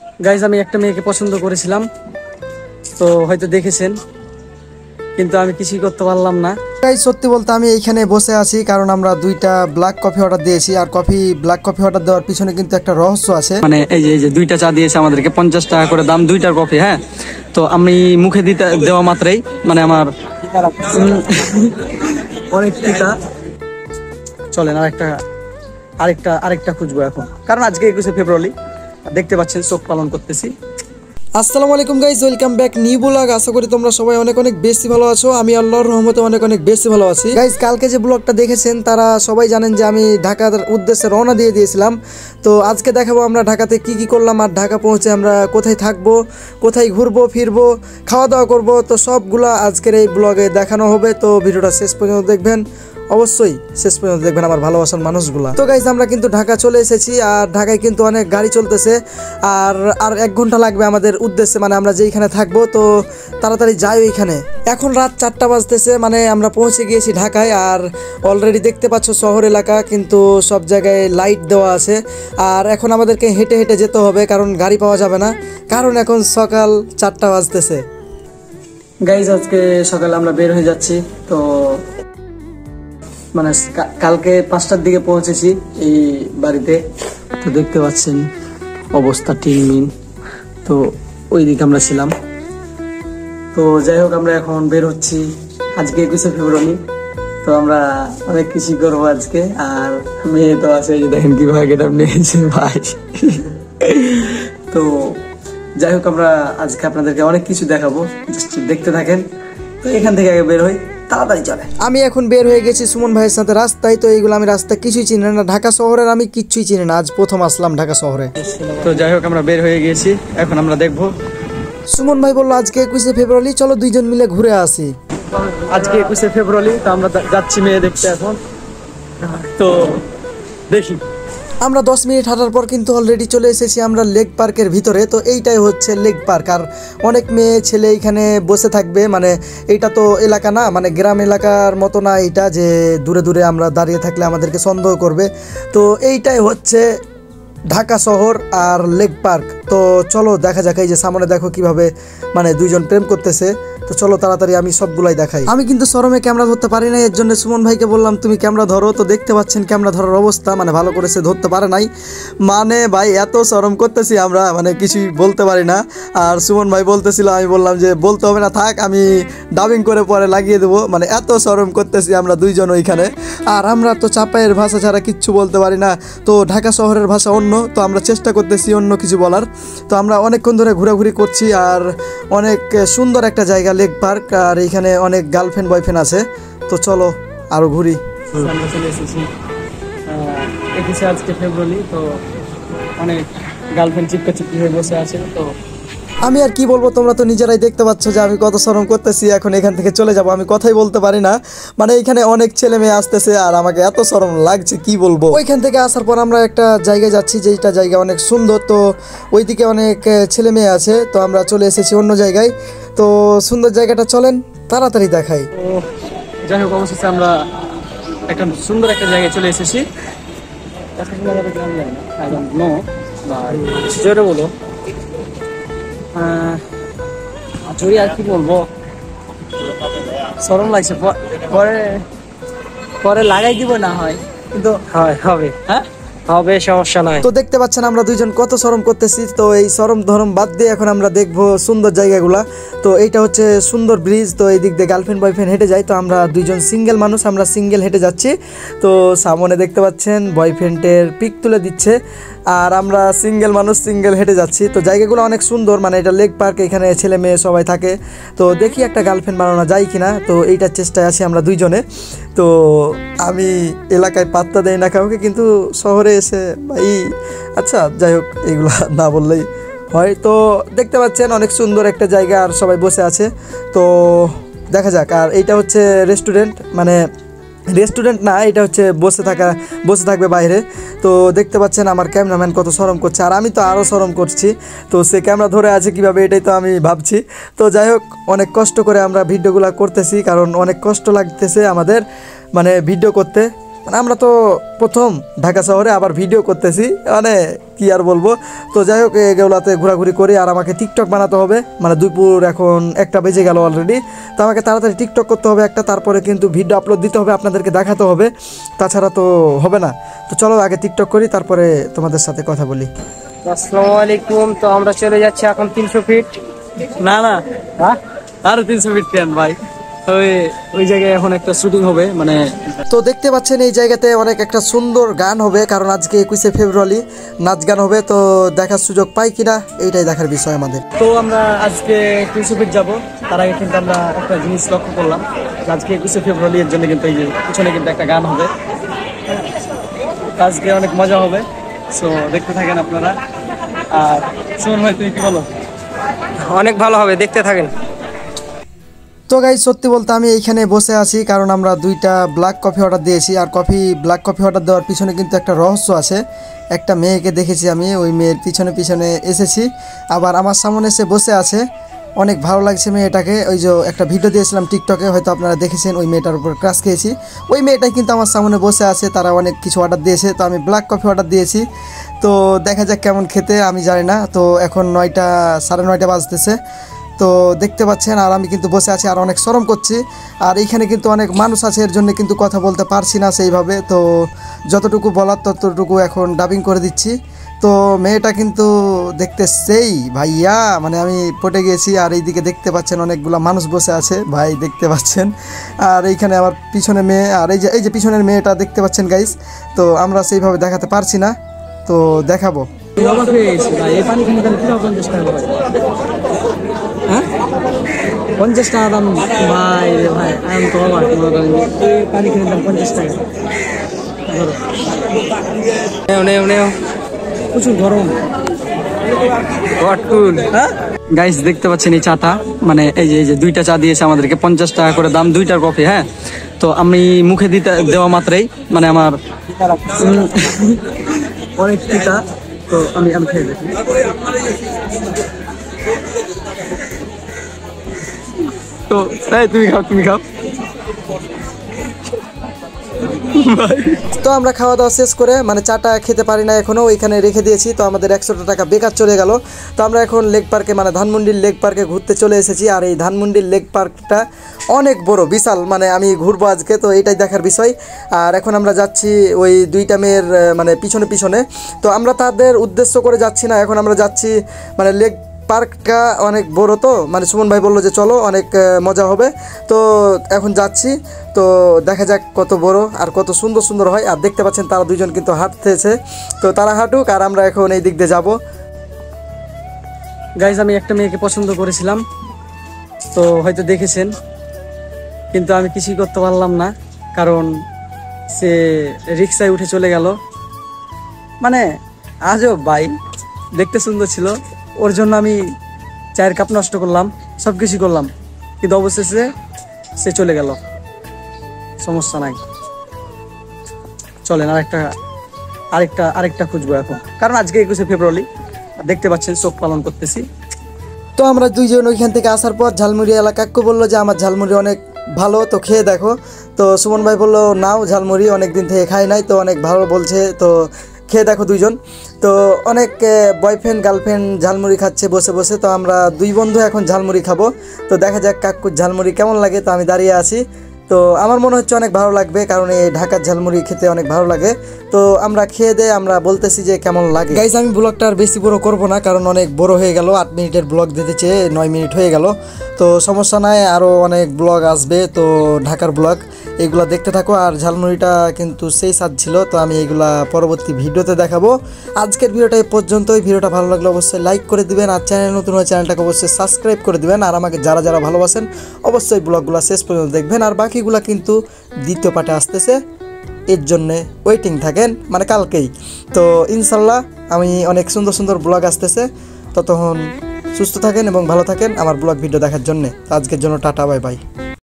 Guys আমি একটা মেয়েকে পছন্দ করেছিলাম, তো হয়তো দেখেছেন, কিন্তু আমি কিছুই করতে পারলাম না। গাইজ সত্যি বলতে আমি এইখানে বসে আছি কারণ আমরা দুইটা ব্ল্যাক কফি অর্ডার দিয়েছি, আর ব্ল্যাক কফি অর্ডার দেওয়ার পিছনে কিন্তু একটা রহস্য আছে। মানে এই যে দুইটা চা দিয়েছে আমাদেরকে, 50 টাকা করে দাম দুইটার কফি। হ্যাঁ, তো আমি মুখে দেওয়া মাত্রই মানে আমার অনেক টিকা চলেন আরেকটা খুঁজবো এখন, কারণ আজকে 21শে ফেব্রুয়ারি দেখতে পাচ্ছেন চোখ পালন করতেছি। আসসালামু আলাইকুম guys, welcome back new blog. আশা করি তোমরা সবাই অনেক অনেক বেশি ভালো আছো। আমি আল্লাহর রহমতে অনেক অনেক বেশি ভালো আছি। গাইজ কালকে যে ব্লগটা দেখেছেন তারা সবাই জানেন যে আমি ঢাকার উদ্দেশ্যে রওনা দিয়ে দিয়েছিলাম। তো আজকে দেখাবো আমরা ঢাকাতে কি কি করলাম, আর ঢাকা পৌঁছে আমরা কোথায় থাকবো, কোথায় ঘুরবো ফিরবো, খাওয়া দাওয়া করবো, তো সবগুলা আজকের এই ব্লগে দেখানো হবে। তো ভিডিওটা শেষ পর্যন্ত দেখবেন, অবশ্যই শেষ পর্যন্ত দেখবেন আমার ভালোবাসার মানুষগুলা। তো গাইজ আমরা কিন্তু ঢাকা চলে এসেছি, আর ঢাকায় কিন্তু অনেক গাড়ি চলতেছে, আর 1 ঘন্টা লাগবে আমাদের উদ্দেশ্যে, মানে আমরা যেইখানে থাকবো। তো তাড়াতাড়ি যাই ওইখানে। এখন রাত 4টা বাজতেছে, মানে আমরা পৌঁছে গিয়েছি ঢাকায়। আর অলরেডি দেখতে পাচ্ছ শহর এলাকা, কিন্তু সব জায়গায় লাইট দেওয়া আছে। আর এখন আমাদেরকে হেঁটে হেঁটে যেতে হবে, কারণ গাড়ি পাওয়া যাবে না, কারণ এখন সকাল 4টা বাজতেছে। গাইজ আজকে সকালে আমরা বের হয়ে যাচ্ছি, তো মানে কালকে 5টার দিকে পৌঁছেছি এই বাড়িতে। তো দেখতে পাচ্ছেন অবস্থা টিনমিন, তো ওই দিকে আমরা ছিলাম। তো যাই হোক, আমরা এখন বের হচ্ছি। আজকে 21শে ফেব্রুয়ারি, তো আমরা অনেক কিছু করবো আজকে। আর মেয়ে তো আছে, এই যে দেখেন কিভাবে গেটআপ নিয়েছে ভাই। তো যাই হোক, আমরা আজকে আপনাদেরকে অনেক কিছু দেখাবো, জাস্ট দেখতে থাকেন। তো এখান থেকে আগে বের হই, তাড়াতাড়ি চলে। আমি এখন বের হয়ে গেছি সুমন ভাইয়ের সাথে রাস্তায়। তো এইগুলো আমি রাস্তা কিছুই চিনি না, ঢাকা শহরের আমি কিচ্ছুই চিনি না, আজ প্রথম আসলাম ঢাকা শহরে। তো যাই হোক, আমরা বের হয়ে গিয়েছি, এখন আমরা দেখবো। সুমন ভাই বললো আজকে 21শে ফেব্রুয়ারি, চলো দুইজন মিলে ঘুরে আসি। আজকে 21শে ফেব্রুয়ারি, তো আমরা যাচ্ছি মেয়ে দেখতে এখন। তো দেখি। আমরা 10 মিনিট হাঁটার পর কিন্তু অলরেডি চলে এসেছি আমরা লেক পার্কের ভিতরে। তো এইটাই হচ্ছে লেক পার্ক, আর অনেক মেয়ে ছেলে এখানে বসে থাকবে। মানে এইটা তো এলাকা না, মানে গ্রাম এলাকার মতো না এইটা, যে দূরে দূরে আমরা দাঁড়িয়ে থাকলে আমাদেরকে সন্দেহ করবে। তো এইটাই হচ্ছে ঢাকা শহর আর লেক পার্ক। তো চলো দেখা যাক, এই যে সামনে দেখো কিভাবে মানে দুইজন প্রেম করতেছে। তো চলো তাড়াতাড়ি আমি সবগুলাই দেখাই। আমি কিন্তু শরমে ক্যামেরা ধরতে পারি নাই, এর জন্য সুমন ভাইকে বললাম তুমি ক্যামেরা ধরো। তো দেখতে পাচ্ছেন ক্যামেরা ধরার অবস্থা, মানে ভালো করে সে ধরতে পারে নাই। মানে ভাই এত শরম করতেছি আমরা, মানে কিছুই বলতে পারি না। আর সুমন ভাই বলতেছিল, আমি বললাম যে বলতে হবে না, থাক আমি ডাবিং করে পরে লাগিয়ে দেবো। মানে এত শরম করতেছি আমরা দুইজন ওইখানে। আর আমরা তো চাপাইয়ের ভাষা ছাড়া কিচ্ছু বলতে পারি না, তো ঢাকা শহরের ভাষা অন্য, তো আমরা চেষ্টা করতেছি অন্য কিছু বলার। তো আমরা অনেকক্ষণ ধরে ঘোরাঘুরি করছি, আর অনেক সুন্দর একটা জায়গা লেক পার্ক, আর এইখানে অনেক গার্লফ্রেন্ড বয়ফ্রেন্ড আছে। তো চলো আরো ঘুরি। আমরা চলে এসেছি 21শে আজকে ফেব্রুয়ারি, তো অনেক গার্লফ্রেন্ড চিপকি হয়ে বসে আছে। তো আমি আর কি বলবো, তোমরা তো নিজেরাই দেখতে পাচ্ছ যে আমি কত শরম করতেছি। এখন এখান থেকে চলে যাব, আমি কথাই বলতে পারি না, মানে এখানে অনেক ছেলে মেয়ে আসতেছে আর আমাকে এত শরম লাগছে কি বলবো। ওইখান থেকে আসার পর আমরা একটা জায়গায় যাচ্ছি, যেটা জায়গা অনেক সুন্দর। তো ওইদিকে অনেক ছেলে মেয়ে আছে, তো আমরা চলে এসেছি অন্য জায়গায়। তো সুন্দর জায়গাটা চলেন তাড়াতাড়ি দেখাই। তো যাই হোক, অবশেষে আমরা একটা সুন্দর একটা জায়গায় চলে এসেছি। জোরে বলো। জোরে আর কি বলবো, শরম লাগছে। পরে লাগাই দিব না হয়, কিন্তু হবে। হ্যাঁ হবে, সমস্যা নাই। তো দেখতে পাচ্ছেন আমরা দুইজন কত শরম করতেছি। তো এই শরম ধরম বাদ দিয়ে এখন আমরা দেখবো সুন্দর জায়গাগুলা। তো এইটা হচ্ছে সুন্দর ব্রিজ, তো এই দিক দিয়ে গার্লফ্রেন্ড বয়ফ্রেন্ড হেঁটে যায়। তো আমরা দুইজন সিঙ্গেল মানুষ, আমরা সিঙ্গেল হেঁটে যাচ্ছি। তো সামনে দেখতে পাচ্ছেন বয়ফ্রেন্ডের পিক তুলে দিচ্ছে, আর আমরা সিঙ্গেল মানুষ সিঙ্গেল হেঁটে যাচ্ছি। তো জায়গাগুলো অনেক সুন্দর, মানে এটা লেক পার্ক, এখানে ছেলে মেয়ে সবাই থাকে। তো দেখি একটা গার্লফ্রেন্ড বানানো যায় কিনা, তো এইটার চেষ্টায় আছি আমরা দুইজনে। তো আমি এলাকায় পাত্তা দেই না কাউকে, কিন্তু শহরে এসে ভাই আচ্ছা যাই হোক, এইগুলা না বললেই হয়। তো দেখতে পাচ্ছেন অনেক সুন্দর একটা জায়গা, আর সবাই বসে আছে। তো দেখা যাক। আর এইটা হচ্ছে রেস্টুরেন্ট, মানে রেস্টুরেন্ট না, এটা হচ্ছে বসে থাকবে বাইরে। তো দেখতে পাচ্ছেন আমার ক্যামেরাম্যান কত শরম করছে, আর আমি তো আরও শরম করছি। তো সে ক্যামেরা ধরে আছে কিভাবে, এটাই তো আমি ভাবছি। তো যাই হোক, অনেক কষ্ট করে আমরা ভিডিওগুলো করতেছি, কারণ অনেক কষ্ট লাগতেছে আমাদের মানে ভিডিও করতে। মানে আমরা তো প্রথম ঢাকা শহরে আবার ভিডিও করতেছি, মানে কি আর বলবো। তো যাই হোক, এগুলোতে ঘোরাঘুরি করি, আর আমাকে টিকটক বানাতে হবে। মানে দুপুর এখন 1টা বেজে গেল অলরেডি, তো আমাকে তাড়াতাড়ি টিকটক করতে হবে একটা, তারপরে কিন্তু ভিডিও আপলোড দিতে হবে, আপনাদেরকে দেখাতে হবে, তাছাড়া তো হবে না। তো চলো আগে টিকটক করি, তারপরে তোমাদের সাথে কথা বলি। আসসালামু আলাইকুম। তো আমরা চলে যাচ্ছি এখন 300 ফিট। না না, আরো 300 ফিট কেন ভাই, ওই জায়গায় এখন একটা শুটিং হবে। মানে তো দেখতে পাচ্ছেন এই জায়গাতে অনেক একটা সুন্দর গান হবে, কারণ আজকে 21শে ফেব্রুয়ারি, নাচ গান হবে। তো দেখার সুযোগ পাই কিনা এইটাই দেখার বিষয় আমাদের। তো আমরা আজকে 300 ফিট যাবো, তার আগে কিন্তু আমরা একটা জিনিস লক্ষ্য করলাম যে আজকে 21শে ফেব্রুয়ারি এর জন্য কিন্তু এই যে পিছনে কিন্তু একটা গান হবে, আজকে অনেক মজা হবে। সো দেখতে থাকেন আপনারা। আর সুমন ভাই তুমি কি বলো? অনেক ভালো হবে, দেখতে থাকেন। তো গাইজ সত্যি বলতে আমি এইখানে বসে আছি কারণ আমরা 2টা ব্ল্যাক কফি অর্ডার দিয়েছি, আর ব্ল্যাক কফি অর্ডার দেওয়ার পিছনে কিন্তু একটা রহস্য আছে। একটা মেয়েকে দেখেছি আমি, ওই মেয়ের পিছনে পিছনে এসেছি, আবার আমার সামনে এসে বসে আছে। অনেক ভালো লাগছে মেয়েটাকে। ওই যে একটা ভিডিও দিয়েছিলাম টিকটকে, হয়তো আপনারা দেখেছেন, ওই মেয়েটার উপর ক্রাশ খেয়েছি। ওই মেয়েটাই কিন্তু আমার সামনে বসে আছে, তারা অনেক কিছু অর্ডার দিয়েছে, তো আমি ব্ল্যাক কফি অর্ডার দিয়েছি। তো দেখা যাক কেমন খেতে, আমি জানি না। তো এখন 9:30 বাজতেছে। তো দেখতে পাচ্ছেন, আর আমি কিন্তু বসে আছি, আর অনেক শরম করছি। আর এইখানে কিন্তু অনেক মানুষ আছে, এর জন্য কিন্তু কথা বলতে পারছি না সেইভাবে। তো যতটুকু বলার ততটুকু এখন ডাবিং করে দিচ্ছি। তো মেয়েটা কিন্তু দেখতে সেই ভাইয়া, মানে আমি পটে গেছি। আর এইদিকে দেখতে পাচ্ছেন অনেকগুলো মানুষ বসে আছে ভাই, দেখতে পাচ্ছেন। আর এইখানে আমার পিছনে মেয়ে, আর এই যে পিছনের মেয়েটা দেখতে পাচ্ছেন গাইস। তো আমরা সেইভাবে দেখাতে পারছি না, তো দেখাবো। অবাক হয়ে গেছি ভাই, এই পানি কিনে তাহলে কিরকম 50 টাকা ভাই? হ্যাঁ 50 টাকা দাম ভাই রে ভাই, আমি তো অবাক। মনে করেন এই পানি কিনে দাম 50 টাকা। ধরো প্রচুর গরম। হ্যাঁ গাইস দেখতে পাচ্ছেন এই চাটা, মানে এই যে 2টা চা দিয়েছে আমাদেরকে, 50 টাকা করে দাম 2টার কফি। হ্যাঁ, তো আমি মুখে দেওয়া মাত্রই মানে আমার অনেক তিতা, তো আমি খেয়ে দেখি। তো তুমি খাও। তো আমরা খাওয়া দাওয়া শেষ করে, মানে চাটা খেতে পারি না এখনও, ওইখানে রেখে দিয়েছি। তো আমাদের 100 টাকা বেকার চলে গেল। তো আমরা এখন লেক পার্কে, মানে ধানমন্ডির লেক পার্কে ঘুরতে চলে এসেছি। আর এই ধানমন্ডির লেক পার্কটা অনেক বড়, বিশাল, মানে আমি ঘুরবো আজকে, তো এটাই দেখার বিষয়। আর এখন আমরা যাচ্ছি ওই 2টা মেয়ের মানে পিছনে। তো আমরা তাদের উদ্দেশ্য করে যাচ্ছি না, এখন আমরা যাচ্ছি মানে লেক পার্কটা অনেক বড়, তো মানে সুমন ভাই বললো যে চলো, অনেক মজা হবে। তো এখন যাচ্ছি, তো দেখা যাক কত বড় আর কত সুন্দর সুন্দর হয়। আর দেখতে পাচ্ছেন তারা 2জন কিন্তু হাঁটতেছে, তো তারা হাঁটুক, আর আমরা এখন এই দিক দিয়ে যাবো। গাইজ আমি একটা মেয়েকে পছন্দ করেছিলাম, তো হয়তো দেখেছেন, কিন্তু আমি কিছুই করতে পারলাম না, কারণ সে রিক্সায় উঠে চলে গেল। মানে আজও ভাই, দেখতে সুন্দর ছিল, ওর জন্য আমি চায়ের কাপ নষ্ট করলাম, সব কিছু করলাম, কিন্তু অবশেষে সে চলে গেল। সমস্যা নাই, চলেন আরেকটা খুঁজবো এখন, কারণ আজকে 21শে ফেব্রুয়ারি, দেখতে পাচ্ছেন শোক পালন করতেছি। তো আমরা 2জন ওইখান থেকে আসার পর ঝালমুড়ি এলাকাকে বললো যে আমার ঝালমুড়ি অনেক ভালো, তো খেয়ে দেখো। তো সুমন ভাই বললো নাও ঝালমুড়ি, অনেক দিন থেকে খাই নাই, তো অনেক ভালো বলছে, তো খেয়ে দেখো 2জন। তো অনেক বয়ফ্রেন্ড গার্লফ্রেন্ড ঝালমুড়ি খাচ্ছে বসে বসে, তো আমরা 2 বন্ধু এখন ঝালমুড়ি খাবো। তো দেখা যাক কাকুর ঝালমুড়ি কেমন লাগে। তো আমি দাঁড়িয়ে আছি, তো আমার মনে হচ্ছে অনেক ভালো লাগবে, কারণ এই ঢাকার ঝালমুড়ি খেতে অনেক ভালো লাগে। তো আমরা খেয়ে দিয়ে আমরা বলতেছি যে কেমন লাগে। গাইস আমি ব্লগটা আর বেশি বড় করব না, কারণ অনেক বড় হয়ে গেল, 8 মিনিটের ব্লগ দিতে চেয়ে 9 মিনিট হয়ে গেল। তো সমস্যা নাই, আরও অনেক ব্লগ আসবে, তো ঢাকার ব্লগ এইগুলো দেখতে থাকো। আর ঝালমুড়িটা কিন্তু সেই স্বাদ ছিল, তো আমি এইগুলা পরবর্তী ভিডিওতে দেখাবো। আজকের ভিডিওটা এই পর্যন্তই। ভিডিওটা ভালো লাগলে অবশ্যই লাইক করে দিবেন, আর চ্যানেল নতুন হয়ে চ্যানেলটাকে অবশ্যই সাবস্ক্রাইব করে দিবেন। আর আমাকে যারা যারা ভালোবাসেন অবশ্যই ব্লগগুলো শেষ পর্যন্ত দেখবেন। আর বাকিগুলো কিন্তু দ্বিতীয় পার্টে আসতেছে, এর জন্যে ওয়েটিং থাকেন, মানে কালকেই। তো ইনশাল্লাহ আমি অনেক সুন্দর সুন্দর ব্লগ আসতেছে, ততক্ষণ সুস্থ থাকেন এবং ভালো থাকেন আমার ব্লগ ভিডিও দেখার জন্যে। আজকের জন্য টাটা, বাই বাই।